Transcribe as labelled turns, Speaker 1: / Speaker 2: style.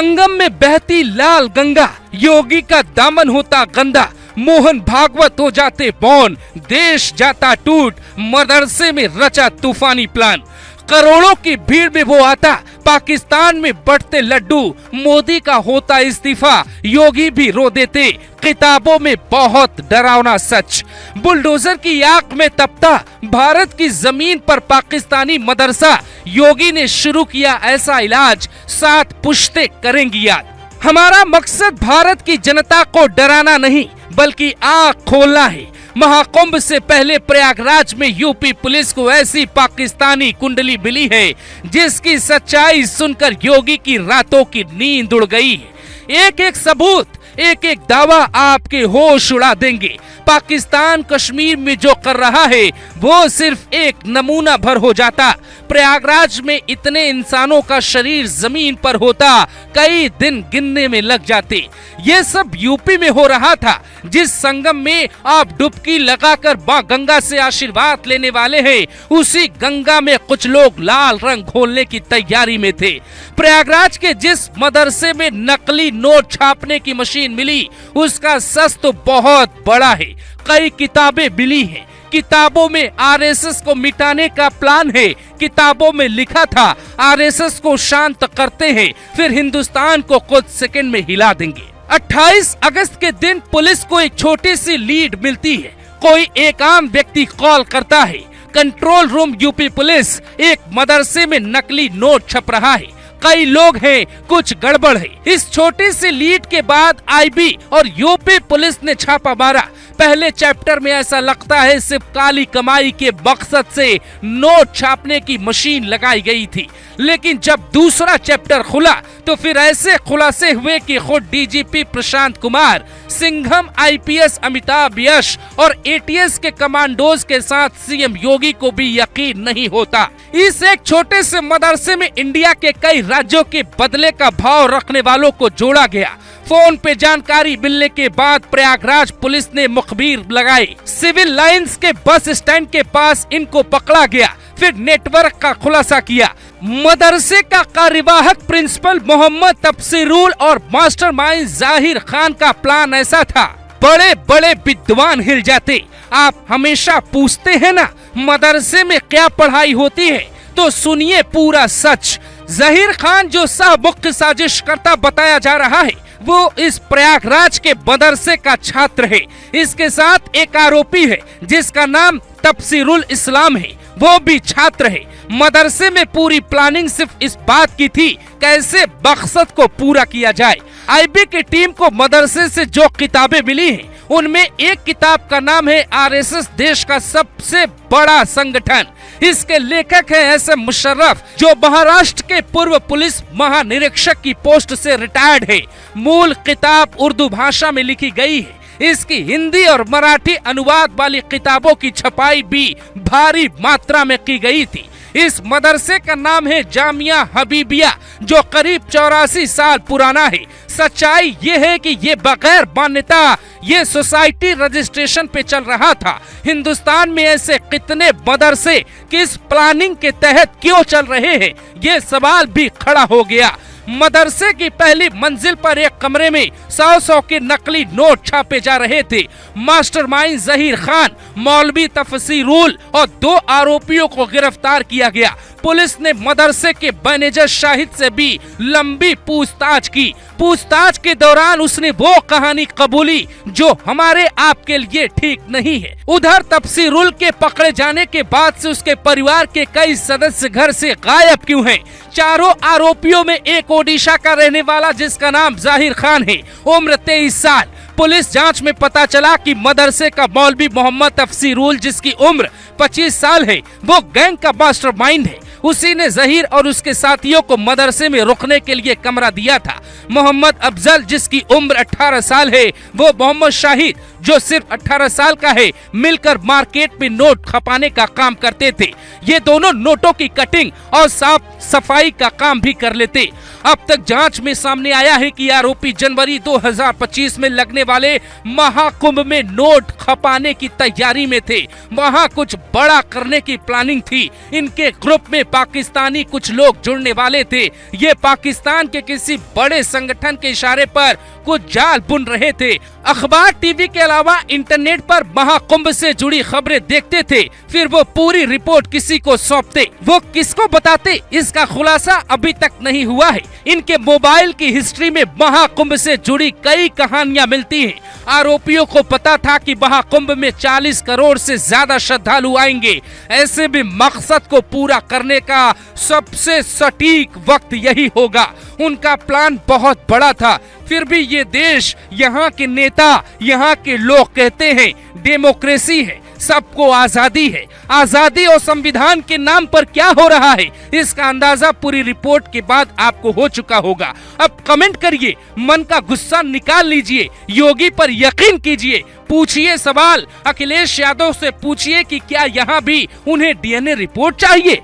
Speaker 1: संगम में बहती लाल गंगा, योगी का दामन होता गंदा, मोहन भागवत हो जाते मौन, देश जाता टूट, मदरसे में रचा तूफानी प्लान। करोड़ों की भीड़ में वो आता, पाकिस्तान में बढ़ते लड्डू, मोदी का होता इस्तीफा, योगी भी रो देते, किताबों में बहुत डरावना सच। बुलडोजर की आंख में तपता, भारत की जमीन पर पाकिस्तानी मदरसा, योगी ने शुरू किया ऐसा इलाज, 7 पुश्ते करेंगी याद। हमारा मकसद भारत की जनता को डराना नहीं, बल्कि आँख खोलना है। महाकुंभ से पहले प्रयागराज में यूपी पुलिस को ऐसी पाकिस्तानी कुंडली मिली है जिसकी सच्चाई सुनकर योगी की रातों की नींद उड़ गई है। एक एक सबूत, एक एक दावा आपके होश उड़ा देंगे। पाकिस्तान कश्मीर में जो कर रहा है वो सिर्फ एक नमूना भर हो जाता। प्रयागराज में इतने इंसानों का शरीर जमीन पर होता, कई दिन गिनने में लग जाते। ये सब यूपी में हो रहा था, जिस संगम में आप डुबकी लगाकर मां गंगा से आशीर्वाद लेने वाले हैं, उसी गंगा में कुछ लोग लाल रंग घोलने की तैयारी में थे। प्रयागराज के जिस मदरसे में नकली नोट छापने की मशीन मिली, उसका सच तो बहुत बड़ा है। कई किताबें मिली हैं, किताबों में आरएसएस को मिटाने का प्लान है। किताबों में लिखा था आरएसएस को शांत करते हैं, फिर हिंदुस्तान को कुछ सेकंड में हिला देंगे। 28 अगस्त के दिन पुलिस को एक छोटी सी लीड मिलती है। कोई एक आम व्यक्ति कॉल करता है, कंट्रोल रूम यूपी पुलिस, एक मदरसे में नकली नोट छप रहा है, कई लोग हैं, कुछ गड़बड़ है। इस छोटी सी लीड के बाद आईबी और यूपी पुलिस ने छापा मारा। पहले चैप्टर में ऐसा लगता है सिर्फ काली कमाई के मकसद से नोट छापने की मशीन लगाई गई थी, लेकिन जब दूसरा चैप्टर खुला तो फिर ऐसे खुलासे हुए कि खुद डीजीपी प्रशांत कुमार, सिंघम आईपीएस अमिताभ यश और एटीएस के कमांडोज के साथ सीएम योगी को भी यकीन नहीं होता। इस एक छोटे से मदरसे में इंडिया के कई राज्यों के बदले का भाव रखने वालों को जोड़ा गया। फोन पे जानकारी मिलने के बाद प्रयागराज पुलिस ने मुखबिर लगाई। सिविल लाइंस के बस स्टैंड के पास इनको पकड़ा गया, फिर नेटवर्क का खुलासा किया। मदरसे का कार्यवाहक प्रिंसिपल मोहम्मद तफसीरुल और मास्टरमाइंड जाहिर खान का प्लान ऐसा था, बड़े बड़े विद्वान हिल जाते। आप हमेशा पूछते हैं ना मदरसे में क्या पढ़ाई होती है, तो सुनिए पूरा सच। जाहिर खान जो सह मुख्य साजिश करता बताया जा रहा है, वो इस प्रयागराज के मदरसे का छात्र है। इसके साथ एक आरोपी है जिसका नाम तफसीरुल इस्लाम है, वो भी छात्र है। मदरसे में पूरी प्लानिंग सिर्फ इस बात की थी कैसे मकसद को पूरा किया जाए। आईबी की टीम को मदरसे से जो किताबें मिली हैं, उनमें एक किताब का नाम है आरएसएस देश का सबसे बड़ा संगठन। इसके लेखक है एस एम मुशर्रफ, जो महाराष्ट्र के पूर्व पुलिस महानिरीक्षक की पोस्ट से रिटायर्ड है। मूल किताब उर्दू भाषा में लिखी गई है। इसकी हिंदी और मराठी अनुवाद वाली किताबों की छपाई भी भारी मात्रा में की गई थी। इस मदरसे का नाम है जामिया हबीबिया, जो करीब 84 साल पुराना है। सच्चाई ये है कि ये बगैर मान्यता, ये सोसाइटी रजिस्ट्रेशन पे चल रहा था। हिंदुस्तान में ऐसे कितने मदरसे किस प्लानिंग के तहत क्यों चल रहे हैं, ये सवाल भी खड़ा हो गया। मदरसे की पहली मंजिल पर एक कमरे में 100 के नकली नोट छापे जा रहे थे। मास्टरमाइंड जहीर खान, मौलवी तफसीरुल और 2 आरोपियों को गिरफ्तार किया गया। पुलिस ने मदरसे के मैनेजर शाहिद से भी लंबी पूछताछ की। पूछताछ के दौरान उसने वो कहानी कबूली जो हमारे आपके लिए ठीक नहीं है। उधर तफसीरुल के पकड़े जाने के बाद से उसके परिवार के कई सदस्य घर से गायब क्यों हैं? चारों आरोपियों में एक ओडिशा का रहने वाला जिसका नाम जाहिर खान है, उम्र 23 साल। पुलिस जांच में पता चला कि मदरसे का मौलवी मोहम्मद तफसीरुल, जिसकी उम्र 25 साल है, वो गैंग का मास्टरमाइंड है। उसी ने जहीर और उसके साथियों को मदरसे में रुकने के लिए कमरा दिया था। मोहम्मद अफजल, जिसकी उम्र 18 साल है, वो मोहम्मद शाहिद, जो सिर्फ 18 साल का है, मिलकर मार्केट में नोट खपाने का काम करते थे। ये दोनों नोटों की कटिंग और साफ सफाई का काम भी कर लेते। अब तक जांच में सामने आया है कि आरोपी जनवरी 2025 में लगने वाले महाकुंभ में नोट खपाने की तैयारी में थे। वहां कुछ बड़ा करने की प्लानिंग थी। इनके ग्रुप में पाकिस्तानी कुछ लोग जुड़ने वाले थे। ये पाकिस्तान के किसी बड़े संगठन के इशारे पर कुछ जाल बुन रहे थे। अखबार, टीवी के अलावा इंटरनेट पर महाकुंभ से जुड़ी खबरें देखते थे, फिर वो पूरी रिपोर्ट किसी को सौंपते। वो किसको बताते, इसका खुलासा अभी तक नहीं हुआ है। इनके मोबाइल की हिस्ट्री में महाकुंभ से जुड़ी कई कहानियां मिलती हैं। आरोपियों को पता था कि महाकुंभ में 40 करोड़ से ज्यादा श्रद्धालु आएंगे। ऐसे में मकसद को पूरा करने का सबसे सटीक वक्त यही होगा। उनका प्लान बहुत बड़ा था, फिर भी ये देश, यहाँ के नेता, यहाँ के लोग कहते हैं डेमोक्रेसी है, सबको आजादी है। आजादी और संविधान के नाम पर क्या हो रहा है, इसका अंदाजा पूरी रिपोर्ट के बाद आपको हो चुका होगा। अब कमेंट करिए, मन का गुस्सा निकाल लीजिए, योगी पर यकीन कीजिए, पूछिए सवाल, अखिलेश यादव से पूछिए कि क्या यहाँ भी उन्हें डीएनए रिपोर्ट चाहिए।